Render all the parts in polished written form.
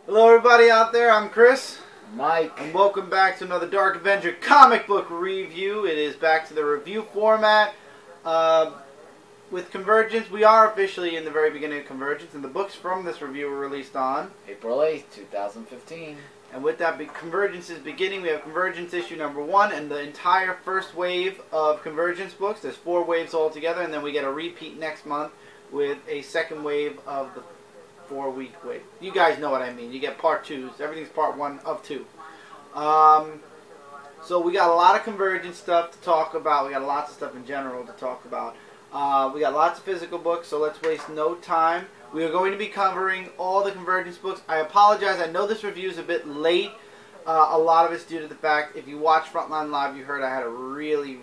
Hello everybody out there, I'm Chris. Mike. And welcome back to another Dark Avenger comic book review. It is back to the review format. With Convergence, we are officially in the very beginning of Convergence, and the books from this review were released on April 8th, 2015. And with that, Convergence is beginning. We have Convergence issue number 1 and the entire first wave of Convergence books. There's 4 waves altogether, and then we get a repeat next month with a second wave of the 4-week wave. You guys know what I mean. You get part 2s. Everything's part 1 of 2. So we got a lot of Convergence stuff to talk about. We got lots of stuff in general to talk about. We got lots of physical books, so let's waste no time. We are going to be covering all the Convergence books. I apologize. I know this review is a bit late. A lot of it's due to the fact, if you watch Frontline Live, you heard I had a really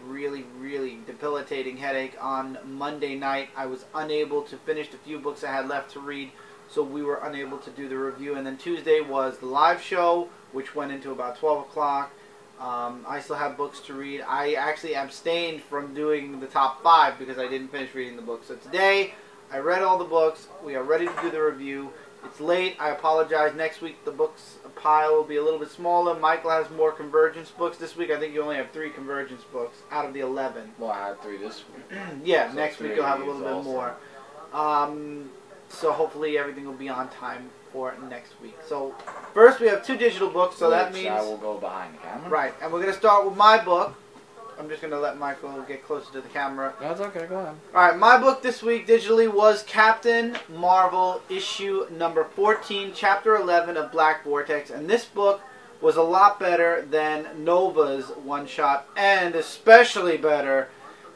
debilitating headache on Monday night. I was unable to finish the few books I had left to read, so we were unable to do the review. And then Tuesday was the live show, which went into about 12 o'clock. I still have books to read. I actually abstained from doing the top 5 because I didn't finish reading the book. So today, I read all the books. We are ready to do the review. It's late. I apologize. Next week, the books pile will be a little bit smaller. Michael has more Convergence books. This week, I think you only have 3 Convergence books out of the 11. Well, I had 3 this week. Yeah, so next week you'll have a little bit more. So hopefully everything will be on time for next week. So first we have 2 digital books, so that means I will go behind the camera. Right, and we're going to start with my book. I'm just going to let Michael get closer to the camera. That's okay, go ahead. Alright, my book this week digitally was Captain Marvel issue number 14, chapter 11 of Black Vortex, and this book was a lot better than Nova's one-shot, and especially better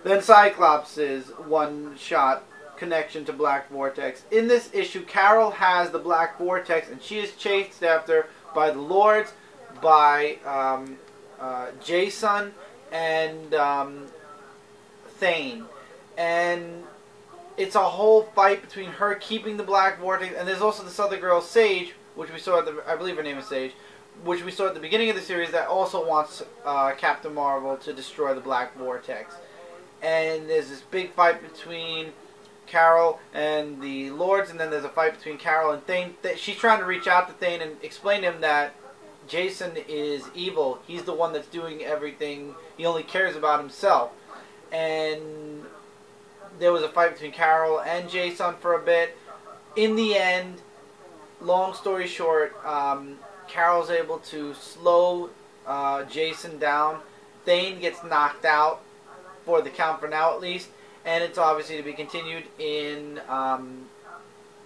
than Cyclops' one-shot connection to Black Vortex. In this issue, Carol has the Black Vortex, and she is chased after by the Lords, by Jason, and Thane. And it's a whole fight between her keeping the Black Vortex, and there's also this other girl, Sage, which we saw at the, I believe her name is Sage, which we saw at the beginning of the series, that also wants Captain Marvel to destroy the Black Vortex. And there's this big fight between Carol and the Lords, and then there's a fight between Carol and Thane. She's trying to reach out to Thane and explain to him that Jason is evil. He's the one that's doing everything. He only cares about himself. And there was a fight between Carol and Jason for a bit. In the end, long story short, Carol's able to slow Jason down. Thane gets knocked out for the count for now at least. And it's obviously to be continued in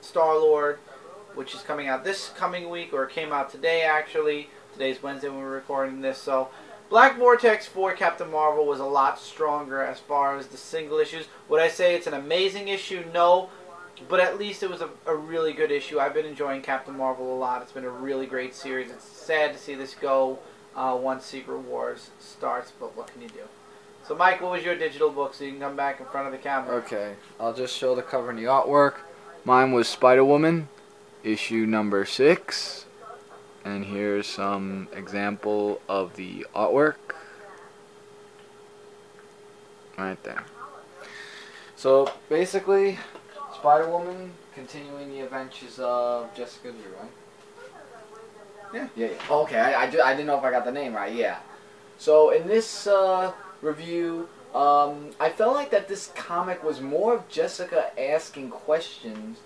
Star-Lord, which is coming out this coming week, or it came out today actually. Today's Wednesday when we're recording this. So Black Vortex for Captain Marvel was a lot stronger as far as the single issues. Would I say it's an amazing issue? No. But at least it was a really good issue. I've been enjoying Captain Marvel a lot. It's been a really great series. It's sad to see this go once Secret Wars starts, but what can you do? So Mike, what was your digital book so you can come back in front of the camera? Okay, I'll just show the cover and the artwork. Mine was Spider-Woman, issue number 6. And here's some example of the artwork. Right there. So basically, Spider-Woman continuing the adventures of Jessica Drew, right? Yeah. Yeah. Okay, I didn't know if I got the name right. Yeah. So in this review, I felt like that this comic was more of Jessica asking questions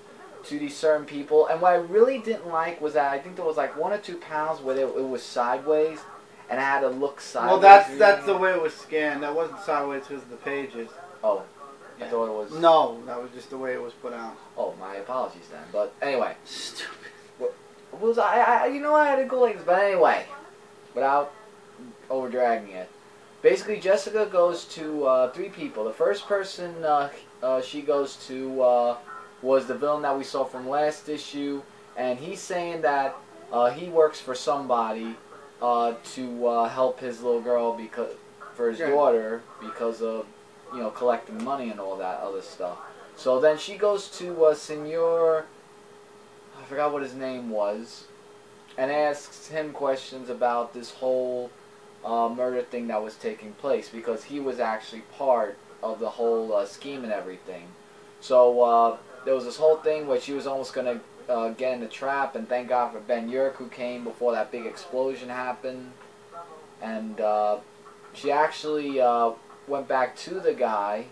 to these certain people, and what I really didn't like was that I think there was like 1 or 2 panels where it was sideways, and I had to look sideways. Well, that's the way it was scanned. That wasn't sideways because of the pages. Oh, yeah. I thought it was. No, that was just the way it was put out. Oh, my apologies then. But anyway, Stupid. what was you know, I had to go like this, but anyway, without over dragging it. Basically, Jessica goes to 3 people. The first person she goes to was the villain that we saw from last issue, and he's saying that he works for somebody to help his little girl for his daughter because of collecting money and all that other stuff. So then she goes to Senor, I forgot what his name was, and asks him questions about this whole murder thing that was taking place, because he was actually part of the whole scheme and everything. So there was this whole thing where she was almost going to get in the trap, and thank God for Ben Urich, who came before that big explosion happened. And she actually went back to the guy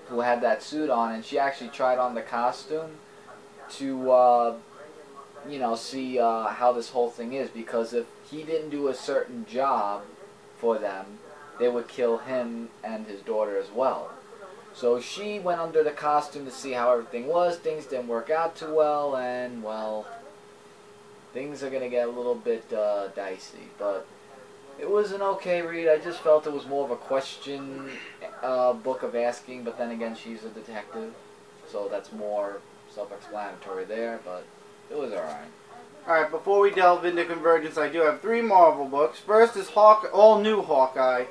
who had that suit on, and she actually tried on the costume to you know, see how this whole thing is, because if he didn't do a certain job for them, they would kill him and his daughter as well. So she went under the costume to see how everything was. Things didn't work out too well, and, well, things are going to get a little bit dicey. But it was an okay read. I just felt it was more of a question book of asking, but then again, she's a detective, so that's more self-explanatory there, but it was alright. Alright, before we delve into Convergence, I do have 3 Marvel books. First is all-new Hawkeye,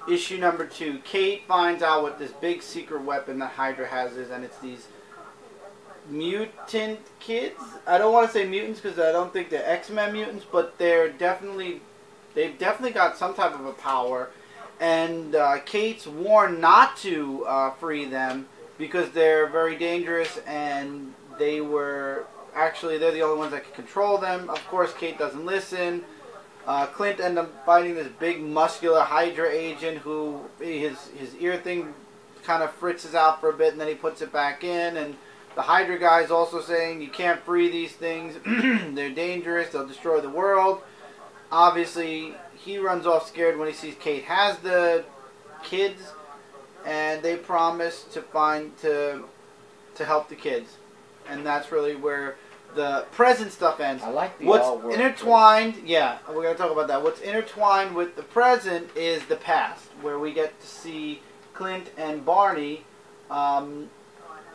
issue number 2. Kate finds out what this big secret weapon that Hydra has is, and it's these mutant kids. I don't want to say mutants because I don't think they're X-Men mutants, but they've definitely got some type of a power. And Kate's warned not to free them because they're very dangerous, and they're the only ones that can control them. Of course, Kate doesn't listen. Clint ends up fighting this big muscular Hydra agent who his ear thing kind of fritzes out for a bit, and then he puts it back in. And the Hydra guy is also saying you can't free these things. They're dangerous. They'll destroy the world. Obviously, he runs off scared when he sees Kate has the kids, and they promise to help the kids. And that's really where the present stuff ends. I like the What's intertwined, yeah, we're going to talk about that. What's intertwined with the present is the past, where we get to see Clint and Barney.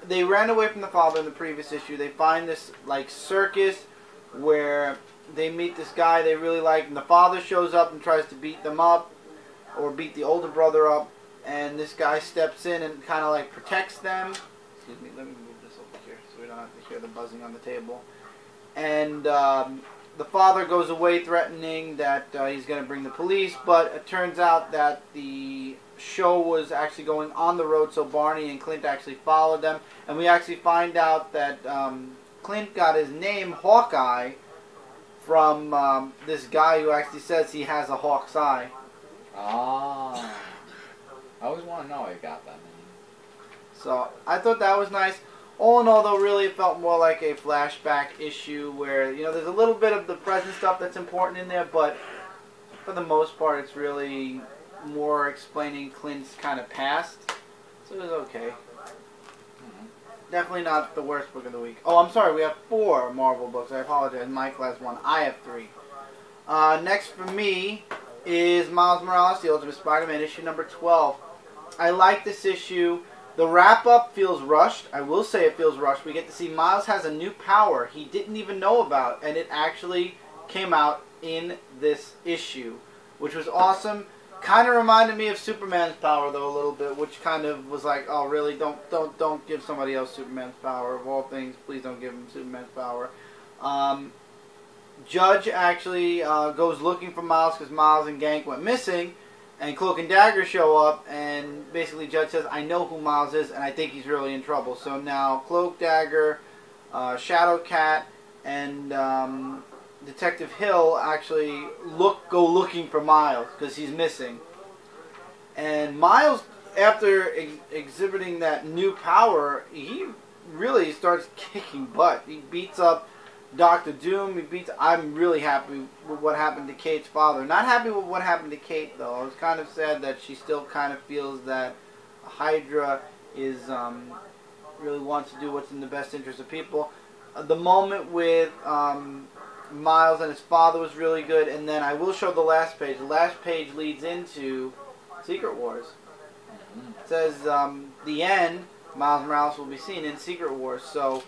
They ran away from the father in the previous issue. They find this, like, circus where they meet this guy they really like, and the father shows up and tries to beat them up, or beat the older brother up, and this guy steps in and kind of, like, protects them. Excuse me, let me move this over here so we don't have to hear the buzzing on the table. And the father goes away threatening that he's going to bring the police, but it turns out that the show was actually going on the road, so Barney and Clint actually followed them. And we actually find out that Clint got his name, Hawkeye, from this guy who actually says he has a hawk's eye. Ah. I always want to know how he got that name. So I thought that was nice. All in all, though, really it felt more like a flashback issue where, you know, there's a little bit of the present stuff that's important in there, but for the most part, it's really more explaining Clint's kind of past. So it was okay. Definitely not the worst book of the week. Oh, I'm sorry, we have 4 Marvel books. I apologize. Michael has 1. I have 3. Next for me is Miles Morales, The Ultimate Spider-Man, issue number 12. I like this issue. The wrap-up feels rushed. I will say it feels rushed. We get to see Miles has a new power he didn't even know about, and it actually came out in this issue, which was awesome. Kind of reminded me of Superman's power, though, a little bit, which kind of was like, oh, really? Don't give somebody else Superman's power. Of all things, please don't give him Superman's power. Judge actually goes looking for Miles because Miles and Gank went missing, and Cloak and Dagger show up, and basically Judge says, I know who Miles is, and I think he's really in trouble. So now Cloak, Dagger, Shadowcat, and Detective Hill actually go looking for Miles because he's missing. And Miles, after exhibiting that new power, he really starts kicking butt. He beats up Dr. Doom. I'm really happy with what happened to Kate's father. Not happy with what happened to Kate, though. I was kind of sad that she still kind of feels that Hydra is really wants to do what's in the best interest of people. The moment with Miles and his father was really good, and then I will show the last page. The last page leads into Secret Wars. It says the end, Miles Morales will be seen in Secret Wars. So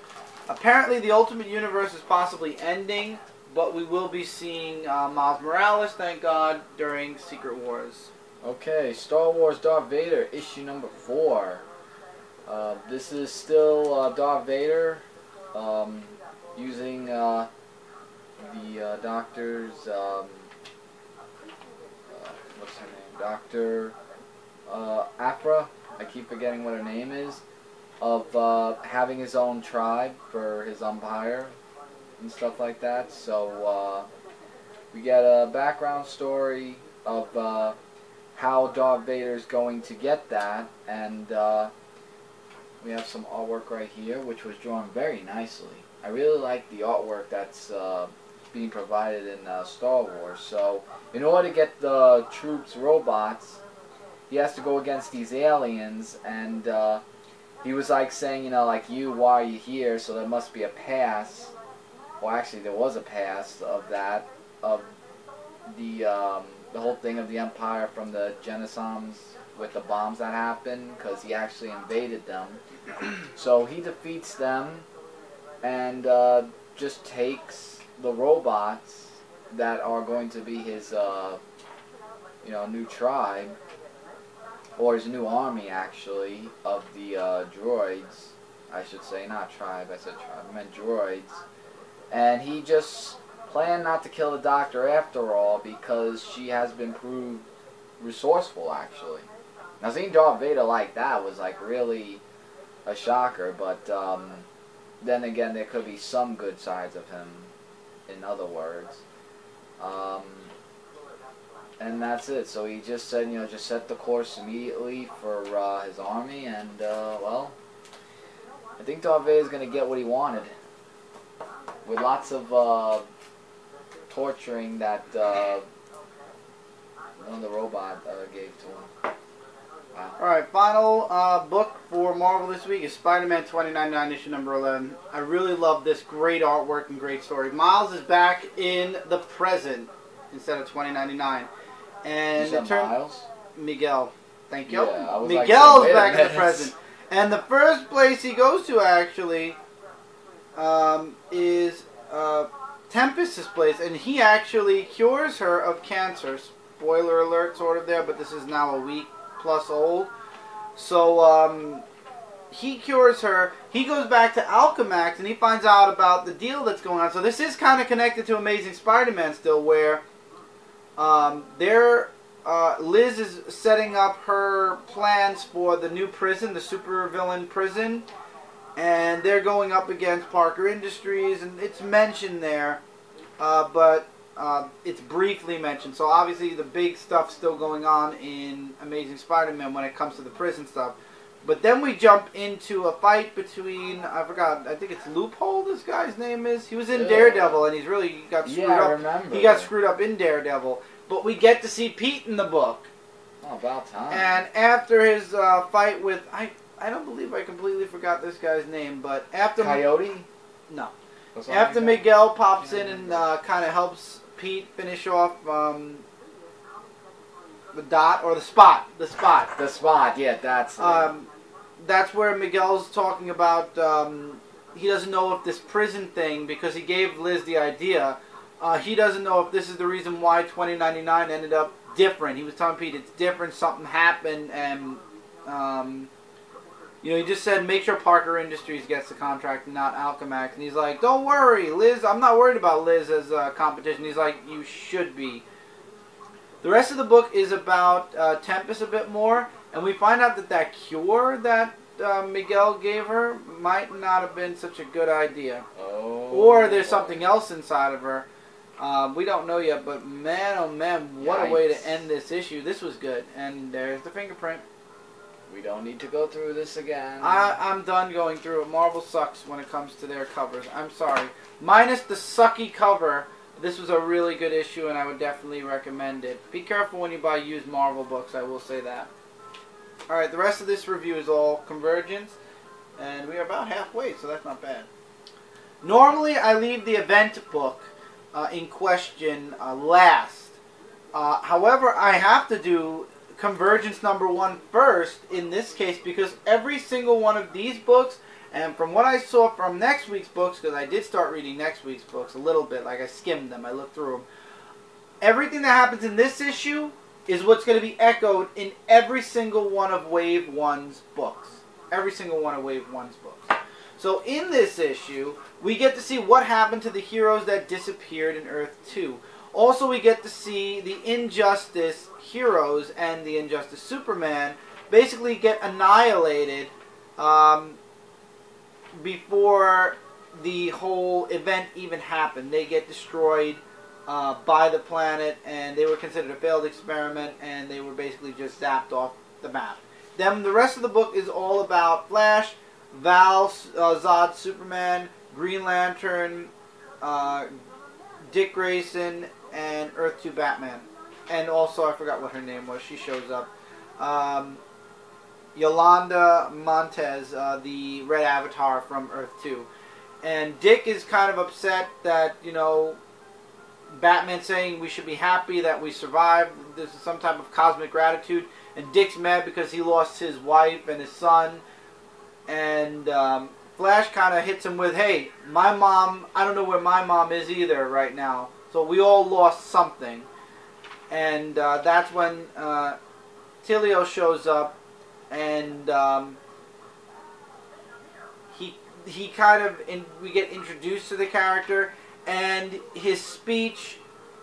apparently the Ultimate Universe is possibly ending, but we will be seeing Miles Morales, thank God, during Secret Wars. Okay, Star Wars Darth Vader, issue number 4. This is still Darth Vader using the doctor's, what's her name? Dr. Afra, I keep forgetting what her name is, of having his own tribe for his empire, and stuff like that. So we get a background story of how Darth Vader is going to get that, and we have some artwork right here, which was drawn very nicely. I really like the artwork that's being provided in Star Wars. So, in order to get the troops robots, he has to go against these aliens, and he was like saying, you know, like, why are you here? So there must be a pass. Well, actually, there was a pass of that, of the whole thing of the Empire from the Genosoms with the bombs that happened, because he actually invaded them. So he defeats them and just takes the robots that are going to be his, you know, new tribe, or his new army, actually, of the droids. I should say, not tribe, I said tribe, I meant droids. And he just planned not to kill the Doctor after all, because she has been proved resourceful, actually. Now, seeing Darth Vader like that was, like, really a shocker, but then again, there could be some good sides of him, in other words. And that's it. So he just said, you know, just set the course immediately for his army, and, well, I think Darth Vader's going to get what he wanted. With lots of torturing that one of the robot gave to him. Wow. Alright, final book for Marvel this week is Spider-Man 2099 issue number 11. I really love this. Great artwork and great story. Miles is back in the present instead of 2099. And You said Miles? Miguel. Thank you. Yeah, I was Miguel's like, back in the present. And the first place he goes to, actually, is Tempest's place. And he actually cures her of cancer. Spoiler alert, sort of there, but this is now a week plus old. So he cures her. He goes back to Alchemax and he finds out about the deal that's going on. So this is kind of connected to Amazing Spider-Man still, where Liz is setting up her plans for the new prison, the supervillain prison, and they're going up against Parker Industries, and it's mentioned there, but it's briefly mentioned. So obviously the big stuff's still going on in Amazing Spider-Man when it comes to the prison stuff. But then we jump into a fight between, I forgot, I think it's Loophole, this guy's name is. He was in Daredevil, and he's really got screwed up. I remember. He got screwed up in Daredevil. But we get to see Pete in the book. Oh, about time. And after his fight with, I don't believe I completely forgot this guy's name, but after... Coyote? No. After Miguel pops in and kind of helps Pete finish off the Dot, or the Spot. The Spot. The Spot, yeah, that's where Miguel's talking about he doesn't know if this prison thing, because he gave Liz the idea, he doesn't know if this is the reason why 2099 ended up different. He was telling Pete it's different, something happened, and you know, he just said make sure Parker Industries gets the contract and not Alchemax. And he's like, don't worry, Liz, I'm not worried about Liz as competition. He's like, you should be. The rest of the book is about Tempest a bit more, and we find out that that cure that Miguel gave her might not have been such a good idea. Oh. Or there's something else inside of her. We don't know yet, but man, oh man, what a way to end this issue. This was good. And there's the fingerprint. We don't need to go through this again. I'm done going through it. Marvel sucks when it comes to their covers. I'm sorry. Minus the sucky cover, this was a really good issue, and I would definitely recommend it. Be careful when you buy used Marvel books, I will say that. Alright, the rest of this review is all Convergence, and we are about halfway, so that's not bad. Normally, I leave the event book in question last. However, I have to do Convergence number 1 first in this case, because every single one of these books, and from what I saw from next week's books, because I did start reading next week's books a little bit, like I skimmed them, I looked through them, everything that happens in this issue is what's going to be echoed in every single one of Wave 1's books. Every single one of Wave 1's books. So in this issue, we get to see what happened to the heroes that disappeared in Earth 2. Also, we get to see the Injustice heroes and the Injustice Superman basically get annihilated before the whole event even happened. They get destroyed by the planet, and they were considered a failed experiment, and they were basically just zapped off the map. Then the rest of the book is all about Flash, Val, Zod, Superman, Green Lantern, Dick Grayson, and Earth 2 Batman. And also, I forgot what her name was. She shows up. Yolanda Montez, the Red Avatar from Earth 2. And Dick is kind of upset that, you know, Batman's saying we should be happy that we survived. This is some type of cosmic gratitude. And Dick's mad because he lost his wife and his son. And Flash kind of hits him with, hey, my mom, I don't know where my mom is either right now. So we all lost something. And that's when Tilio shows up. And he kind of, we get introduced to the character, and his speech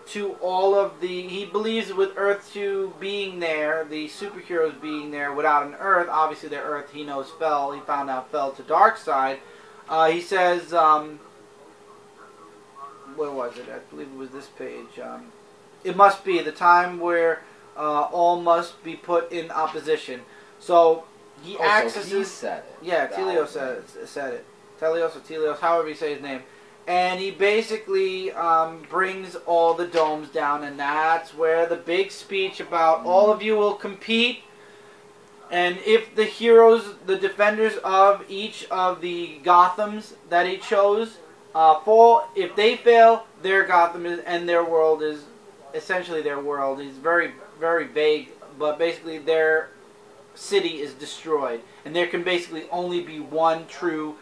to all of the, he believes with Earth 2 being there, the superheroes being there without an Earth, obviously their Earth he knows fell, he found out fell to Darkseid. He says, where was it? I believe it was this page. It must be the time where all must be put in opposition. So he accesses. So he said it. Yeah, Telio said it. Telios or Telios, however you say his name. And he basically brings all the domes down, and that's where the big speech about all of you will compete, and if the heroes, the defenders of each of the Gothams that he chose fall, if they fail, their Gotham is, and their world is essentially their world. He's very, very vague, but basically their city is destroyed, and there can basically only be one true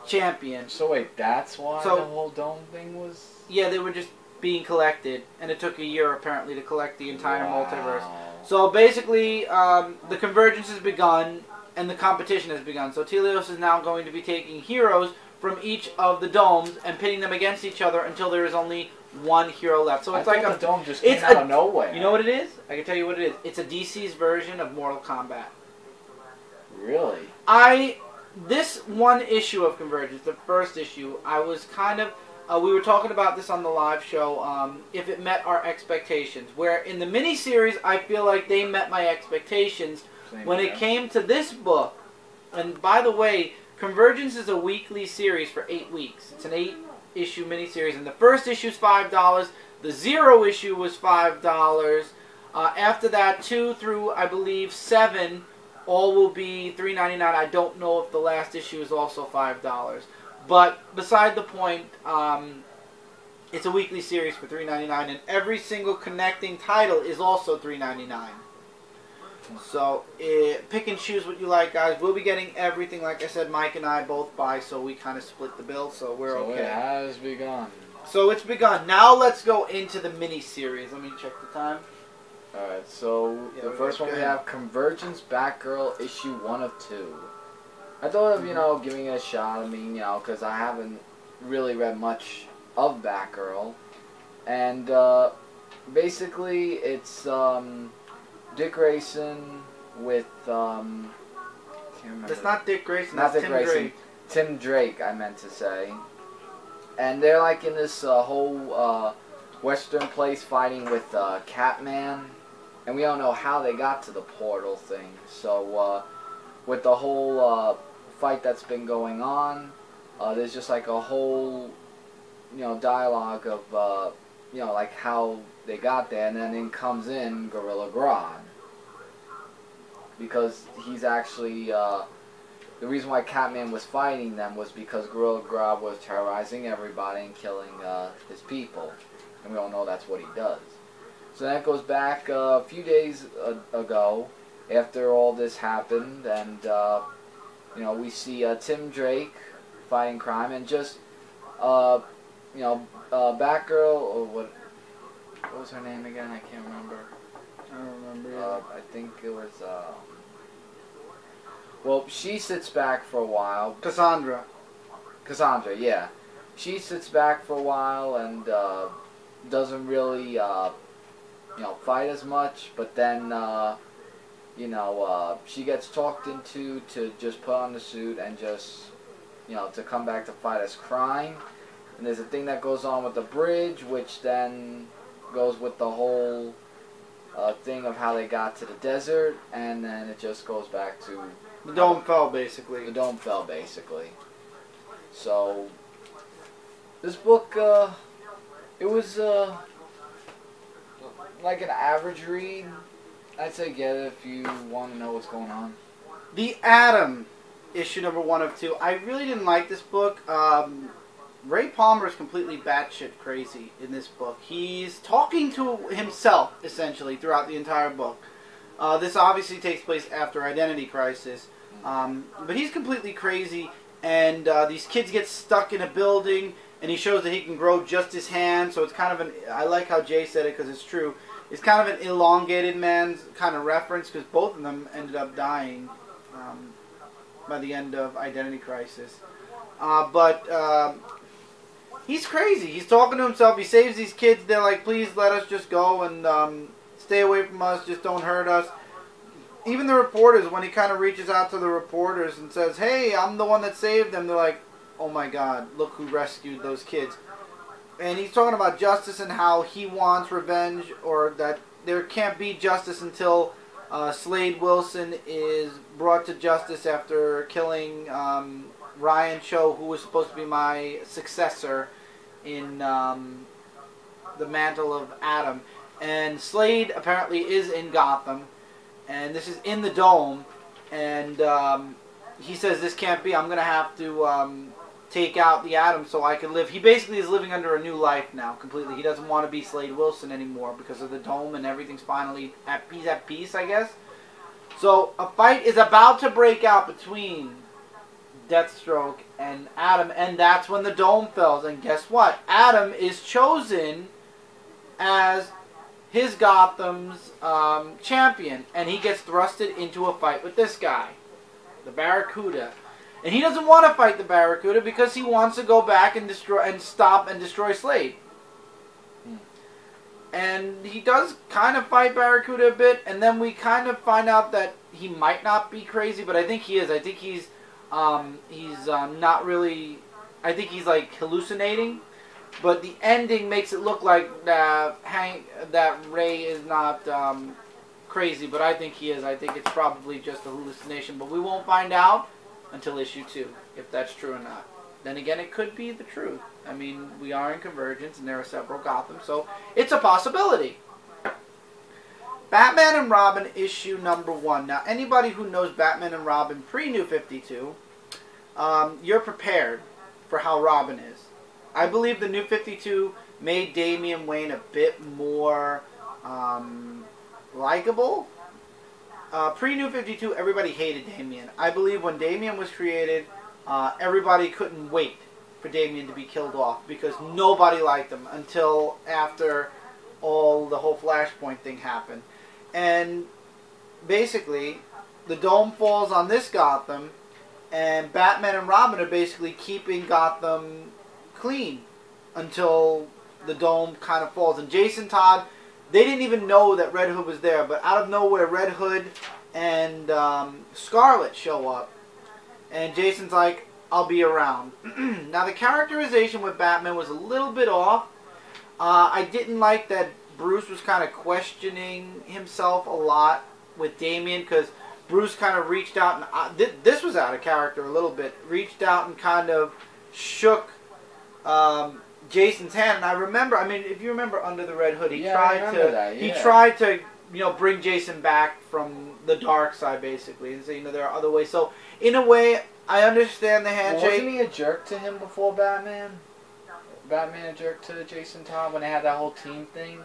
champion. So wait, that's why the whole dome thing was? Yeah, they were just being collected, and it took a year apparently to collect the entire multiverse. So basically, the convergence has begun, and the competition has begun. So Telios is now going to be taking heroes from each of the domes and pitting them against each other until there is only one hero left. So it's like the dome just came out of nowhere. You know what it is? I can tell you what it is. It's a DC's version of Mortal Kombat. Really? This one issue of Convergence, the first issue, I was kind of, we were talking about this on the live show, if it met our expectations. Where in the miniseries, I feel like they met my expectations. When it came to this book, and by the way, Convergence is a weekly series for 8 weeks. It's an 8-issue miniseries, and the first issue is $5. The 0 issue was $5. After that, 2 through, I believe, 7... all will be $3.99. I don't know if the last issue is also $5. But beside the point, it's a weekly series for $3.99, and every single connecting title is also $3.99. So pick and choose what you like, guys. We'll be getting everything. Like I said, Mike and I both buy, so we kind of split the bill, so we're okay. So it has begun. So it's begun. Now let's go into the mini-series. Let me check the time. Alright, so the first one we have Convergence Batgirl issue 1 of 2. I thought of, you know, giving it a shot. I mean, you know, because I haven't really read much of Batgirl. And basically it's Dick Grayson with, can't remember. It's not Dick Grayson, not that's Dick Tim Grayson. Drake. Tim Drake, I meant to say. And they're like in this whole Western place fighting with Catman. And we don't know how they got to the portal thing. So, with the whole fight that's been going on, there's just like a whole, you know, dialogue of, you know, like how they got there. And then in comes in Gorilla Grodd. Because he's actually, the reason why Catman was fighting them was because Gorilla Grodd was terrorizing everybody and killing his people. And we all know that's what he does. So that goes back a few days ago, after all this happened, and you know, we see Tim Drake fighting crime, and just you know, Batgirl, or what was her name again? I can't remember. I don't remember. I think it was. Well, she sits back for a while. Cassandra, yeah. She sits back for a while and doesn't really. You know, fight as much, but then, you know, she gets talked into to just put on the suit and just to come back to fight as crime. And there's a thing that goes on with the bridge, which then goes with the whole thing of how they got to the desert, and then it just goes back to the dome fell, basically. The dome fell, basically. So this book, it was like an average read. I'd say get it if you want to know what's going on. The Atom, issue number 1 of 2. I really didn't like this book. Ray Palmer is completely batshit crazy in this book. He's talking to himself, essentially, throughout the entire book. This obviously takes place after Identity Crisis. But he's completely crazy, and these kids get stuck in a building, and he shows that he can grow just his hand, so it's kind of an... I like how Jay said it, because it's true. It's kind of an elongated man's kind of reference, because both of them ended up dying by the end of Identity Crisis. He's crazy. He's talking to himself. He saves these kids. They're like, please let us just go and stay away from us. Just don't hurt us. Even the reporters, when he kind of reaches out to the reporters and says, hey, I'm the one that saved them, they're like, oh my God, look who rescued those kids. And he's talking about justice and how he wants revenge, or that there can't be justice until Slade Wilson is brought to justice after killing Ryan Cho, who was supposed to be my successor in the mantle of Adam. And Slade apparently is in Gotham, and this is in the dome, and he says this can't be. I'm going to have to take out the Atom so I can live. He basically is living under a new life now, completely. He doesn't want to be Slade Wilson anymore because of the dome, and everything's finally at peace, I guess. So a fight is about to break out between Deathstroke and Atom, and that's when the dome falls. And guess what? Atom is chosen as his Gotham's champion, and he gets thrusted into a fight with this guy, the Barracuda. And he doesn't want to fight the Barracuda because he wants to go back and stop and destroy Slade. And he does kind of fight Barracuda a bit, and then we kind of find out that he might not be crazy, but I think he is. I think he's not really... I think he's like hallucinating, but the ending makes it look like that Ray is not crazy, but I think he is. I think it's probably just a hallucination, but we won't find out until issue 2, if that's true or not. Then again, it could be the truth. I mean, we are in Convergence, and there are several Gotham, so it's a possibility. Batman and Robin, issue number 1. Now, anybody who knows Batman and Robin pre-New 52, you're prepared for how Robin is. I believe the New 52 made Damian Wayne a bit more likable. Pre-New 52, everybody hated Damian. I believe when Damian was created, everybody couldn't wait for Damian to be killed off because nobody liked him until after the whole Flashpoint thing happened. And basically, the dome falls on this Gotham, and Batman and Robin are basically keeping Gotham clean until the dome kind of falls. And Jason Todd, they didn't even know that Red Hood was there, but out of nowhere, Red Hood and Scarlet show up. And Jason's like, I'll be around. Now, the characterization with Batman was a little bit off. I didn't like that Bruce was kind of questioning himself a lot with Damian, because Bruce kind of reached out, and this was out of character a little bit, reached out and kind of shook Jason's hand. And I remember, I mean, if you remember Under the Red Hood, he tried to bring Jason back from the dark side, basically, and say, there are other ways. So, in a way, I understand the handshake. Well, wasn't he a jerk to him before Batman? Batman a jerk to Jason Todd when they had that whole team thing?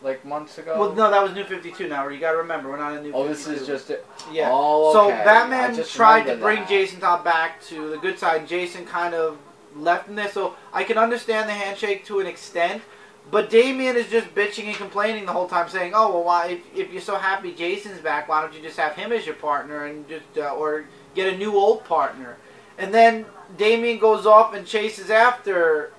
Like months ago? Well, no, that was New 52 now, where you gotta remember, we're not in New 52. Oh, this is just it. Yeah. Oh, So, okay. Batman tried to bring Jason Todd back to the good side, and Jason kind of left him there. So, I can understand the handshake to an extent, but Damian is just bitching and complaining the whole time, saying, oh, well, why, if you're so happy Jason's back, why don't you just have him as your partner, and just, or get a new old partner? And then Damian goes off and chases after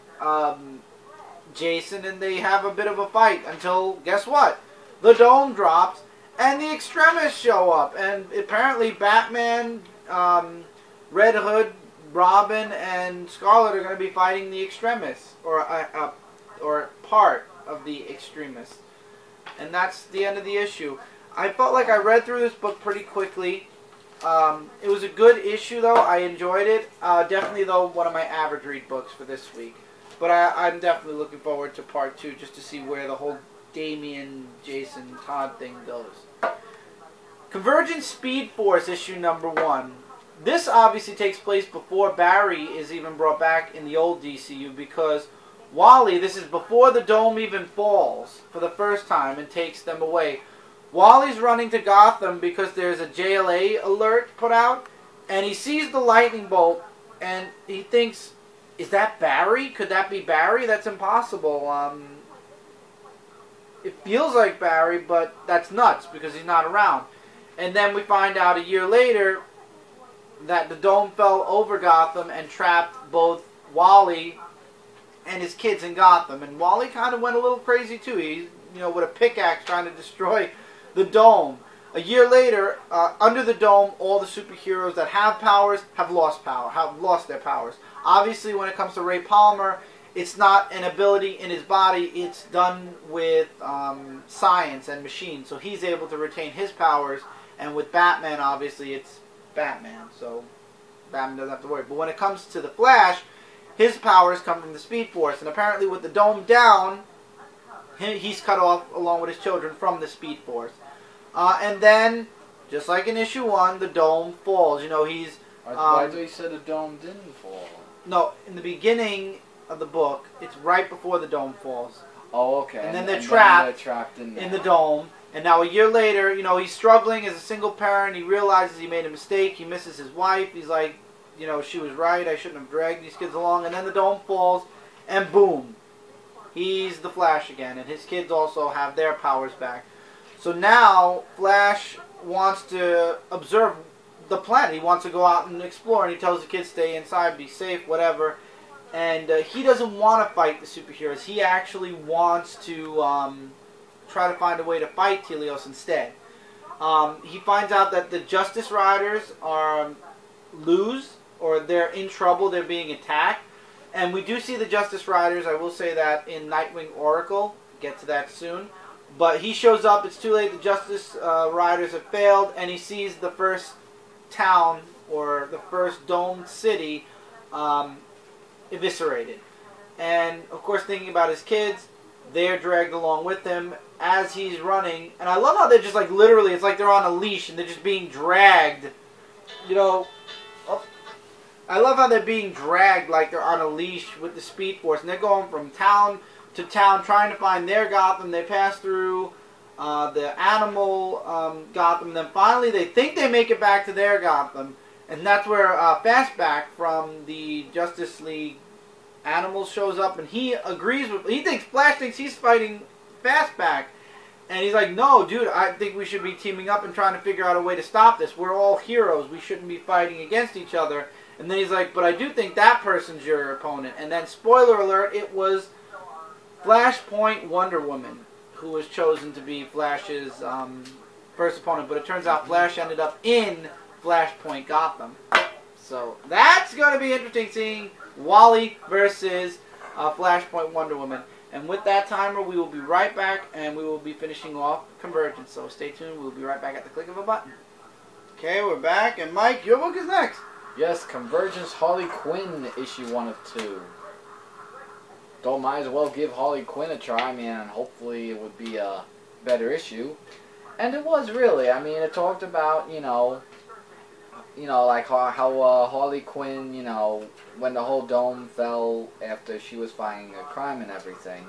Jason, and they have a bit of a fight until, guess what? The dome drops, and the Extremists show up. And apparently Batman, Red Hood, Robin and Scarlet are going to be fighting the extremists, or part of the extremists. And that's the end of the issue. I felt like I read through this book pretty quickly. It was a good issue, though. I enjoyed it. Definitely, though, one of my average read books for this week. But I'm definitely looking forward to part 2 just to see where the whole Damian, Jason, Todd thing goes. Convergence Speed Force issue number 1. This obviously takes place before Barry is even brought back in the old DCU, because Wally, this is before the dome even falls for the first time and takes them away. Wally's running to Gotham because there's a JLA alert put out, and he sees the lightning bolt, and he thinks, is that Barry? Could that be Barry? That's impossible. It feels like Barry, but that's nuts because he's not around. And then we find out a year later that the dome fell over Gotham and trapped both Wally and his kids in Gotham. And Wally kind of went a little crazy too. He's, with a pickaxe trying to destroy the dome. A year later, under the dome, all the superheroes that have powers have lost their powers. Obviously, when it comes to Ray Palmer, it's not an ability in his body. It's done with science and machines. So he's able to retain his powers. And with Batman, obviously, it's Batman. So Batman doesn't have to worry. But when it comes to the Flash, his powers come from the Speed Force. And apparently, with the dome down, he's cut off, along with his children, from the Speed Force. And then, just like in issue 1, the dome falls. He's... I thought you said the dome didn't fall. No, in the beginning of the book, it's right before the dome falls. Oh, okay. And then they're trapped in the dome. And now a year later, he's struggling as a single parent. He realizes he made a mistake. He misses his wife. He's like, she was right. I shouldn't have dragged these kids along. And then the dome falls, and boom. He's the Flash again. And his kids also have their powers back. So now, Flash wants to observe the planet. He wants to go out and explore. And he tells the kids, stay inside, be safe, whatever. And he doesn't want to fight the superheroes. He actually wants to try to find a way to fight Helios instead. He finds out that the Justice Riders lose, or they're in trouble. They're being attacked. And we do see the Justice Riders. I will say that in Nightwing Oracle. Get to that soon. But he shows up. It's too late. The Justice Riders have failed. And he sees the first town, or the first domed city, eviscerated. And, of course, thinking about his kids, they're dragged along with him as he's running. And I love how they're just, like, literally, it's like they're on a leash and they're just being dragged. I love how they're being dragged like they're on a leash with the Speed Force. And they're going from town to town trying to find their Gotham. They pass through the animal Gotham. Then finally they think they make it back to their Gotham. And that's where Fastback from the Justice League Animals shows up. And he agrees with... Flash thinks he's fighting Fastback. And he's like, no, dude, I think we should be teaming up and trying to figure out a way to stop this. We're all heroes. We shouldn't be fighting against each other. And then he's like, but I do think that person's your opponent. And then, spoiler alert, it was Flashpoint Wonder Woman who was chosen to be Flash's first opponent. But it turns out Flash ended up in Flashpoint Gotham. So that's going to be interesting, seeing Wally versus Flashpoint Wonder Woman. And with that timer, we will be right back, and we will be finishing off Convergence. So stay tuned. We'll be right back at the click of a button. Okay, we're back. And Mike, your book is next. Yes, Convergence Harley Quinn, issue 1 of 2. Don't might as well give Harley Quinn a try. I mean, hopefully it would be a better issue. And it was really. I mean, it talked about, like how Harley Quinn, when the whole dome fell after she was fighting a crime and everything.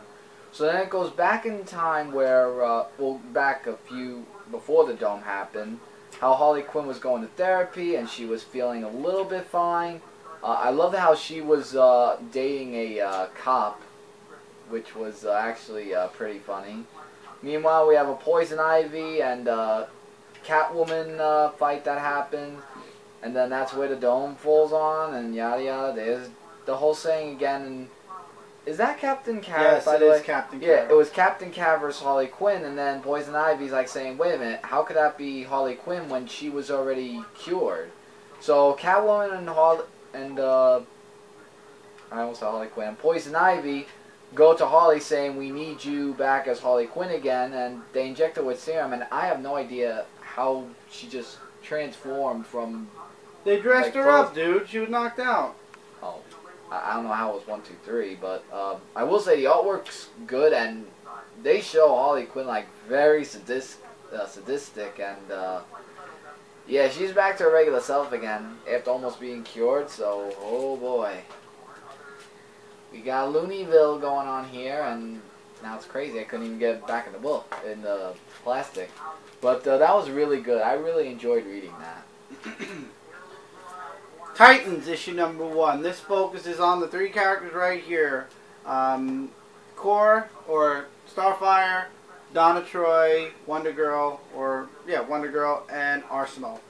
So then it goes back in time where, back a few, before the dome happened, how Harley Quinn was going to therapy and she was feeling a little bit fine. I love how she was dating a cop, which was actually pretty funny. Meanwhile, we have a Poison Ivy and Catwoman fight that happened. And then that's where the dome falls on, and yada yada. There's the whole saying again. And is that Captain Cav? Yes, it is Captain Cav. Yeah, it was Captain Cav versus Harley Quinn, and then Poison Ivy's like saying, wait a minute, how could that be Harley Quinn when she was already cured? So Catwoman and and I almost said Harley Quinn. Poison Ivy go to Harley saying, we need you back as Harley Quinn again, and they inject her with serum, and I have no idea how she just transformed from... They dressed her up, dude. She was knocked out. Oh, I don't know how it was 1, 2, 3, but I will say the artwork's good, and they show Harley Quinn like very sadistic, and yeah, she's back to her regular self again after almost being cured. So, oh boy, we got Looneyville going on here, and now it's crazy. I couldn't even get it back in the book in the plastic, but that was really good. I really enjoyed reading that. Titans issue number 1. This focuses on the 3 characters right here. Core, or Starfire, Donna Troy, Wonder Girl, Wonder Girl, and Arsenal.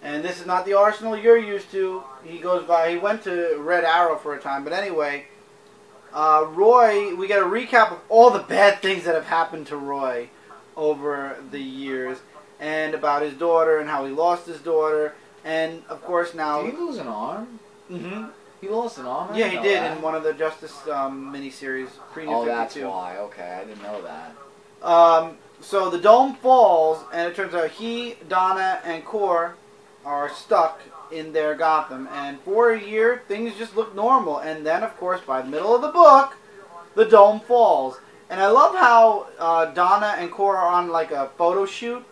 And this is not the Arsenal you're used to. He went to Red Arrow for a time, but anyway, Roy, we get a recap of all the bad things that have happened to Roy over the years, and about his daughter, and how he lost his daughter. And, of course, now... Did he lose an arm? Mm-hmm. He lost an arm? Yeah, he did in one of the Justice miniseries, pre-New 52. Oh, that's why. Okay, I didn't know that. So the dome falls, and it turns out he, Donna, and Core are stuck in their Gotham. And for a year, things just look normal. And then, of course, by the middle of the book, the dome falls. And I love how Donna and Core are on, like, a photo shoot.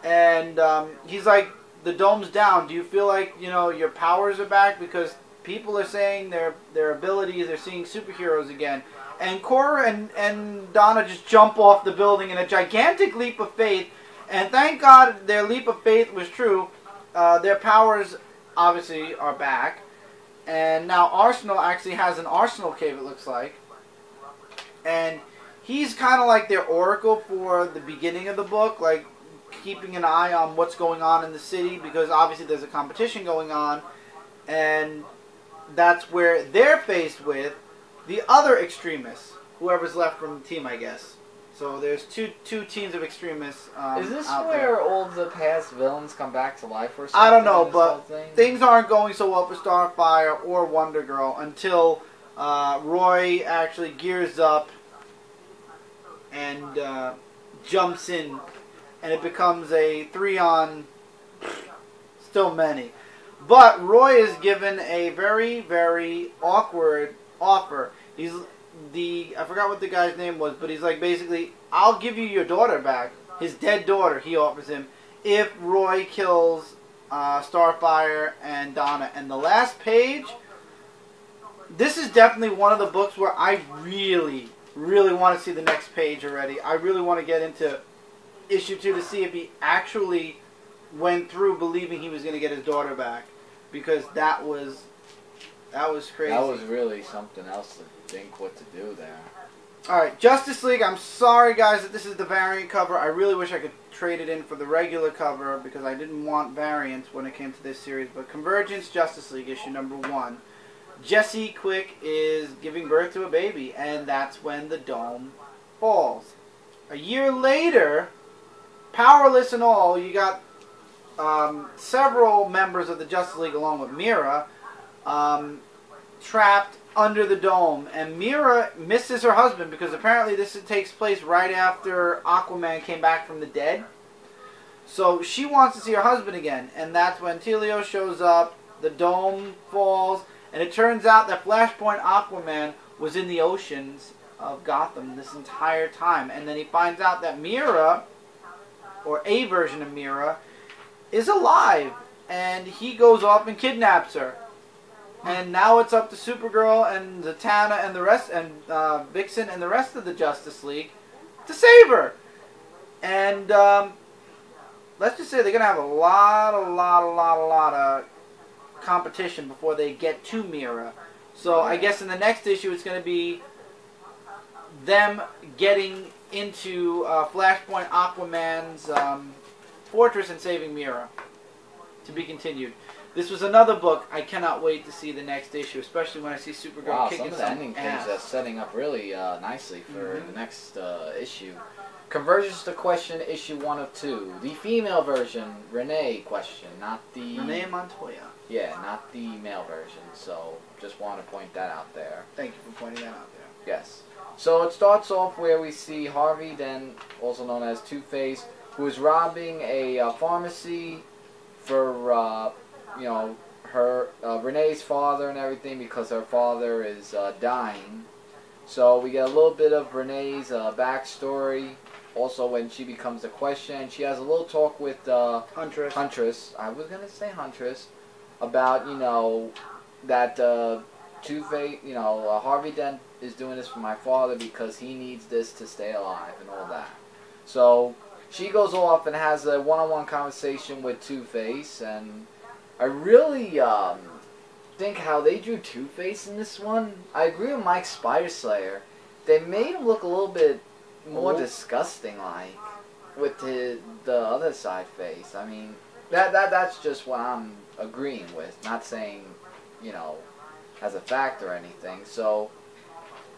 And he's like... The dome's down. Do you feel like, you know, your powers are back? Because people are saying their abilities, they're seeing superheroes again. And Cora and Donna just jump off the building in a gigantic leap of faith. And thank God their leap of faith was true. Their powers, obviously, are back. And now Arsenal actually has an Arsenal cave, it looks like. And he's kind of like their oracle for the beginning of the book. Like, keeping an eye on what's going on in the city, because obviously there's a competition going on, and that's where they're faced with the other extremists, whoever's left from the team, I guess. So there's two teams of extremists. Is this where all the past villains come back to life or something? I don't know, but things aren't going so well for Starfire or Wonder Girl until Roy actually gears up and jumps in. And it becomes a 3-on, still many. But Roy is given a very, very awkward offer. I forgot what the guy's name was, but he's like, basically, I'll give you your daughter back. His dead daughter, he offers him, if Roy kills Starfire and Donna. And the last page, this is definitely one of the books where I really, really want to see the next page already. I really want to get into issue 2 to see if he actually went through believing he was going to get his daughter back, because that was crazy. That was really something else to think what to do there. Alright, Justice League, I'm sorry guys that this is the variant cover. I really wish I could trade it in for the regular cover, because I didn't want variants when it came to this series. But Convergence Justice League issue number 1. Jesse Quick is giving birth to a baby, and that's when the dome falls. A year later, powerless and all, you got several members of the Justice League, along with Mira, trapped under the dome. And Mira misses her husband, because apparently this takes place right after Aquaman came back from the dead. So she wants to see her husband again. And that's when Telio shows up, the dome falls, and it turns out that Flashpoint Aquaman was in the oceans of Gotham this entire time. And then he finds out that Mira, or a version of Mira, is alive, and he goes off and kidnaps her. And now it's up to Supergirl and Zatanna and the rest, and Vixen and the rest of the Justice League to save her. And let's just say they're gonna have a lot of competition before they get to Mira. So I guess in the next issue it's gonna be them getting into Flashpoint Aquaman's fortress and saving Mira. To be continued. This was another book I cannot wait to see the next issue, especially when I see Supergirl kicking some ending things are setting up really nicely for the next issue. Convergence to question issue 1 of 2. The female version, Renee question, not the... Renee Montoya. Yeah, not the male version. So, just want to point that out there. Thank you for pointing that out there. Yes. So, it starts off where we see Harvey Dent, also known as Two-Face, who is robbing a pharmacy for, you know, her Renee's father and everything because her father is dying. So we get a little bit of Renee's backstory. Also, when she becomes the question, she has a little talk with Huntress. I was gonna say Huntress about, you know, that Two-Face, you know, Harvey Dent is doing this for my father because he needs this to stay alive and all that. So she goes off and has a one-on-one conversation with Two-Face, and I really think how they drew Two-Face in this one. I agree with Mike Spider-Slayer. They made him look a little bit more disgusting, like, with the other side face. I mean, that's just what I'm agreeing with, not saying, you know, as a fact or anything. So,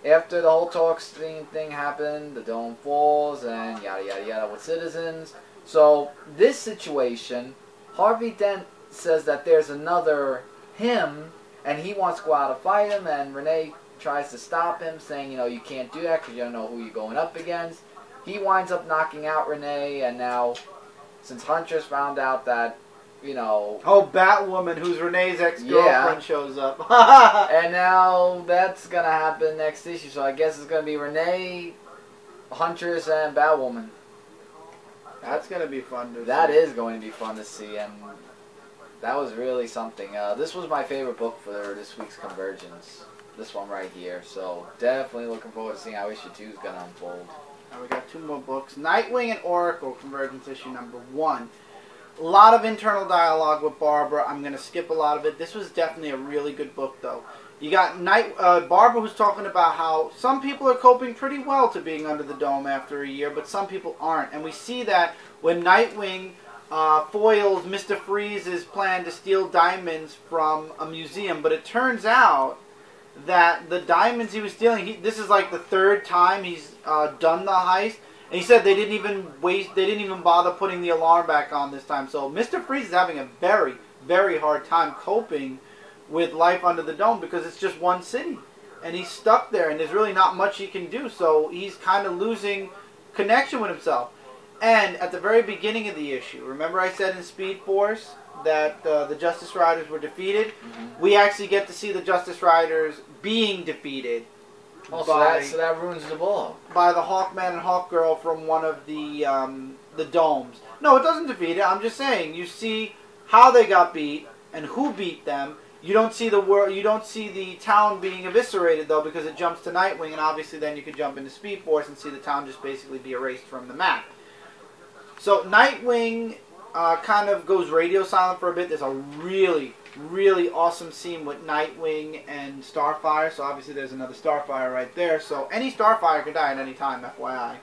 after the whole talk thing happened, the dome falls, and yada yada yada with citizens. So, this situation, Harvey Dent says that there's another him, and he wants to go out to fight him, and Renee tries to stop him, saying, you know, you can't do that because you don't know who you're going up against. He winds up knocking out Renee, and now, since Huntress found out that, you know... Oh, Batwoman, who's Renee's ex-girlfriend, shows up. And now that's going to happen next issue, so I guess it's going to be Renee, Huntress, and Batwoman. That's going to be fun to see. That is going to be fun to see, and that was really something. This was my favorite book for this week's Convergence. This one right here. So definitely looking forward to seeing how issue 2 is going to unfold. Now we got 2 more books. Nightwing and Oracle, Convergence issue number 1. A lot of internal dialogue with Barbara. I'm going to skip a lot of it. This was definitely a really good book, though. You got Barbara, who's talking about how some people are coping pretty well to being under the dome after a year, but some people aren't. And we see that when Nightwing foils Mr. Freeze's plan to steal diamonds from a museum, but it turns out that the diamonds he was stealing, this is like the 3rd time he's done the heist, and he said they didn't even bother putting the alarm back on this time. So Mr. Freeze is having a very, very hard time coping with life under the dome because it's just one city, and he's stuck there, and there's really not much he can do, so he's kind of losing connection with himself. And at the very beginning of the issue, remember I said in Speed Force that the Justice Riders were defeated? Mm-hmm. We actually get to see the Justice Riders being defeated. Oh, so that ruins the ball. By the Hawkman and Hawkgirl from one of the domes. No, it doesn't defeat it. I'm just saying, you see how they got beat and who beat them. You don't see the town being eviscerated, though, because it jumps to Nightwing, and obviously then you can jump into Speed Force and see the town just basically be erased from the map. So Nightwing kind of goes radio silent for a bit. There's a really, really awesome scene with Nightwing and Starfire. So obviously there's another Starfire right there. So any Starfire can die at any time, FYI.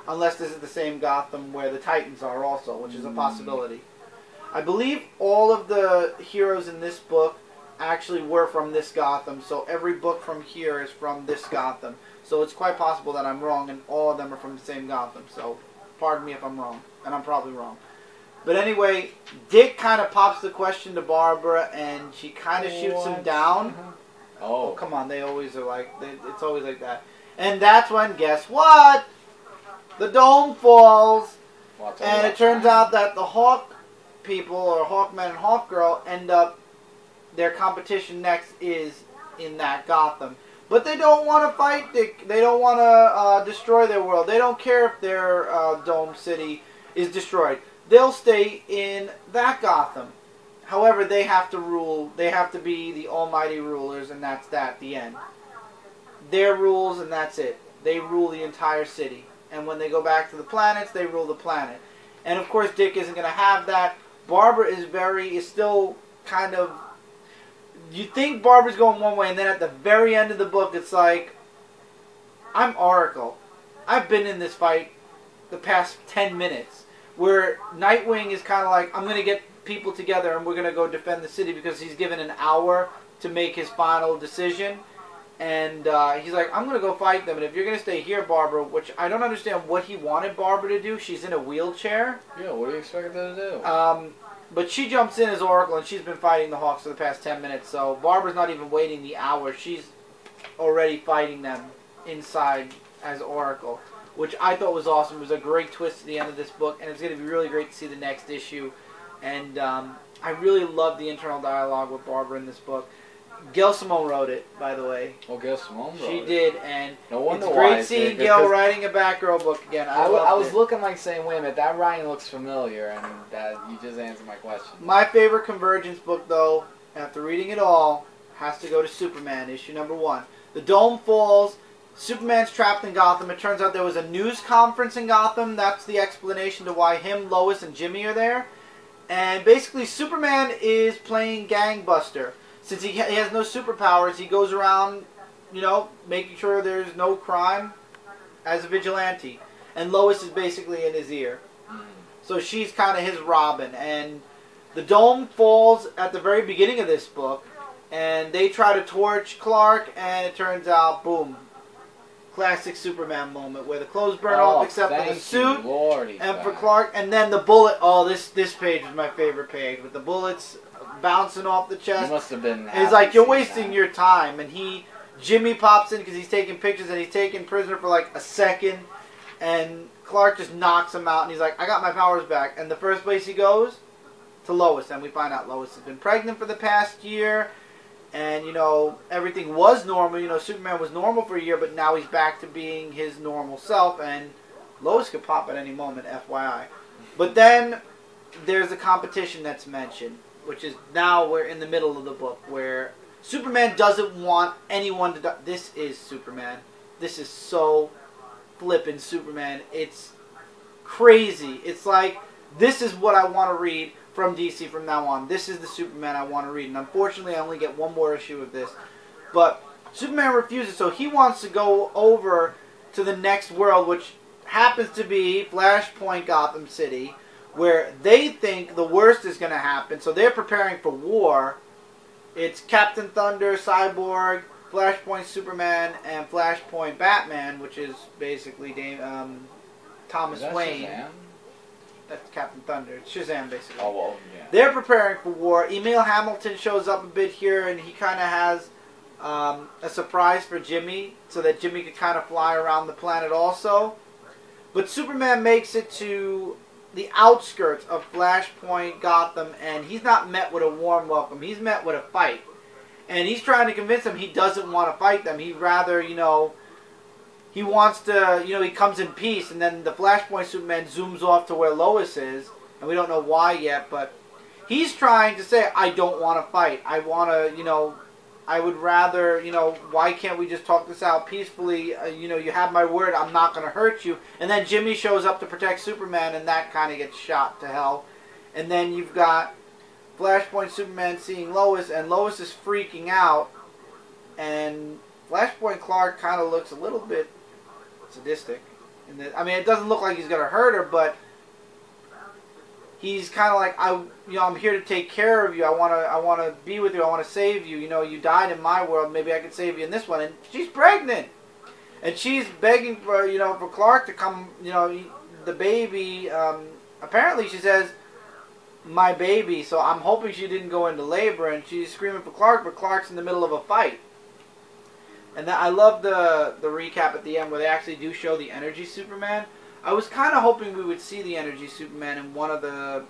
Unless this is the same Gotham where the Titans are also, which is a possibility. I believe all of the heroes in this book actually were from this Gotham. So every book from here is from this Gotham. So it's quite possible that I'm wrong and all of them are from the same Gotham. So pardon me if I'm wrong, and I'm probably wrong. But anyway, Dick kind of pops the question to Barbara, and she kind of shoots him down. Oh, come on, they always are like, it's always like that. And that's when, guess what? The dome falls, and it turns out that the Hawk people, or Hawkman and Hawkgirl, end up, their competition next is in that Gotham. But they don't want to fight Dick. They don't want to destroy their world. They don't care if their dome city is destroyed. They'll stay in that Gotham. However, they have to rule. They have to be the almighty rulers, and that's that, the end. Their rules, and that's it. They rule the entire city. And when they go back to the planets, they rule the planet. And of course, Dick isn't going to have that. Barbara is still kind of... You think Barbara's going one way, and then at the very end of the book, it's like, I'm Oracle. I've been in this fight the past 10 minutes, where Nightwing is kind of like, I'm going to get people together, and we're going to go defend the city, because he's given an hour to make his final decision. And he's like, I'm going to go fight them. And if you're going to stay here, Barbara, which I don't understand what he wanted Barbara to do. She's in a wheelchair. Yeah, what do you expect her to do? But she jumps in as Oracle, and she's been fighting the Hawks for the past 10 minutes. So Barbara's not even waiting the hour. She's already fighting them inside as Oracle, which I thought was awesome. It was a great twist at the end of this book, and it's going to be really great to see the next issue. And I really love the internal dialogue with Barbara in this book. Gail Simone wrote it, by the way. Oh, Gail Simone wrote it. She did, and no wonder it's why great seeing Gail writing a Batgirl book again. I was looking like saying, wait a minute, that writing looks familiar, and that you just answered my question. My favorite Convergence book, though, after reading it all, has to go to Superman, issue number 1. The dome falls. Superman's trapped in Gotham. It turns out there was a news conference in Gotham. That's the explanation to why him, Lois, and Jimmy are there. And basically, Superman is playing gangbuster. Since he has no superpowers, he goes around, you know, making sure there's no crime as a vigilante. And Lois is basically in his ear. So she's kind of his Robin. And the dome falls at the very beginning of this book. And they try to torch Clark, and it turns out, boom. Classic Superman moment where the clothes burn off except for the suit. Lordy, and for Clark. And then the bullet. Oh, this page was my favorite page. With the bullets bouncing off the chest. You must have been. He's like, you're wasting your time. And Jimmy pops in because he's taking pictures, and he's taken prisoner for like a second. And Clark just knocks him out, and he's like, I got my powers back. And the first place he goes, to Lois. And we find out Lois has been pregnant for the past year. And, you know, everything was normal. You know, Superman was normal for a year, but now he's back to being his normal self. And Lois could pop at any moment, FYI. But then there's a competition that's mentioned, which is now we're in the middle of the book, where Superman doesn't want anyone to die. This is Superman. This is so flippin' Superman. It's crazy. It's like, this is what I want to read from DC from now on. This is the Superman I want to read. And unfortunately, I only get one more issue of this. But Superman refuses, so he wants to go over to the next world, which happens to be Flashpoint Gotham City, where they think the worst is going to happen. So they're preparing for war. It's Captain Thunder, Cyborg, Flashpoint Superman, and Flashpoint Batman, which is basically Thomas Wayne. Shazam? That's Captain Thunder. It's Shazam, basically. Oh, well, yeah. They're preparing for war. Emil Hamilton shows up a bit here, and he kind of has a surprise for Jimmy, so that Jimmy could kind of fly around the planet also. But Superman makes it to the outskirts of Flashpoint Gotham, and he's not met with a warm welcome. He's met with a fight. And he's trying to convince them he doesn't want to fight them. He'd rather, you know, he wants to, you know, he comes in peace, and then the Flashpoint Superman zooms off to where Lois is, and we don't know why yet, but he's trying to say, I don't want to fight. I want to, you know, I would rather, you know, why can't we just talk this out peacefully? You know, you have my word, I'm not going to hurt you. And then Jimmy shows up to protect Superman, and that kind of gets shot to hell. And then you've got Flashpoint Superman seeing Lois, and Lois is freaking out, and Flashpoint Clark kind of looks a little bit sadistic. I mean, it doesn't look like he's going to hurt her, but he's kind of like, I'm here to take care of you. I want to be with you. I want to save you. You know, you died in my world. Maybe I could save you in this one. And she's pregnant, and she's begging for, you know, for Clark to come. You know, the baby. Apparently, she says, "My baby." So I'm hoping she didn't go into labor, and she's screaming for Clark, but Clark's in the middle of a fight. And I love the recap at the end where they actually do show the Energy Superman. I was kind of hoping we would see the Energy Superman in one of the...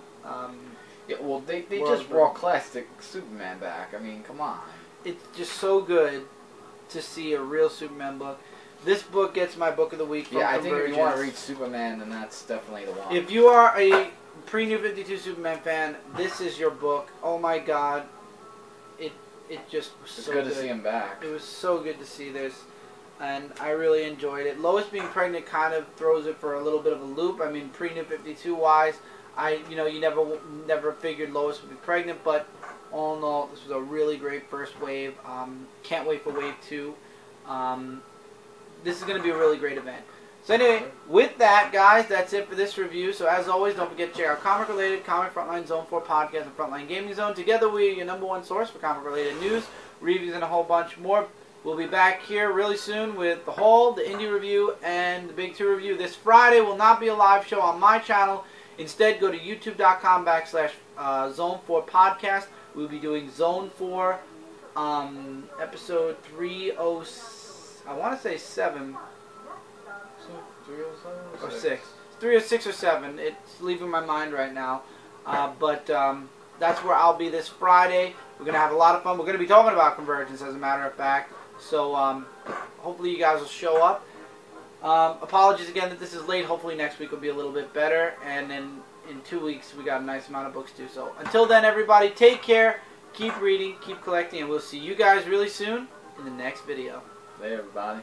yeah, well, they just brought classic Superman back. I mean, come on. It's just so good to see a real Superman book. This book gets my book of the week from Convergence. I think if you want to read Superman, then that's definitely the one. If you are a pre-New 52 Superman fan, this is your book. Oh my God. It just was so good. It's good to see him back. It was so good to see this, and I really enjoyed it. Lois being pregnant kind of throws it for a little bit of a loop. I mean, pre-New 52 wise, you never figured Lois would be pregnant, but all in all, this was a really great first wave. Can't wait for wave 2. This is going to be a really great event. So anyway, with that, guys, that's it for this review. So as always, don't forget to check out comic-related, Comic Frontline, Zone 4 Podcast, and Frontline Gaming Zone. Together, we are your #1 source for comic-related news, reviews, and a whole bunch more. We'll be back here really soon with the haul, the indie review, and the Big 2 review. This Friday will not be a live show on my channel. Instead, go to youtube.com/Zone4 Podcast. We'll be doing Zone 4, episode 30. I want to say 7 or 6. 306 or 7. It's leaving my mind right now. But that's where I'll be this Friday. We're going to have a lot of fun. We're going to be talking about Convergence, as a matter of fact. So hopefully you guys will show up. Apologies again that this is late. Hopefully next week will be a little bit better. And then in 2 weeks we got a nice amount of books too. So until then, everybody, take care. Keep reading. Keep collecting. And we'll see you guys really soon in the next video. Later, everybody.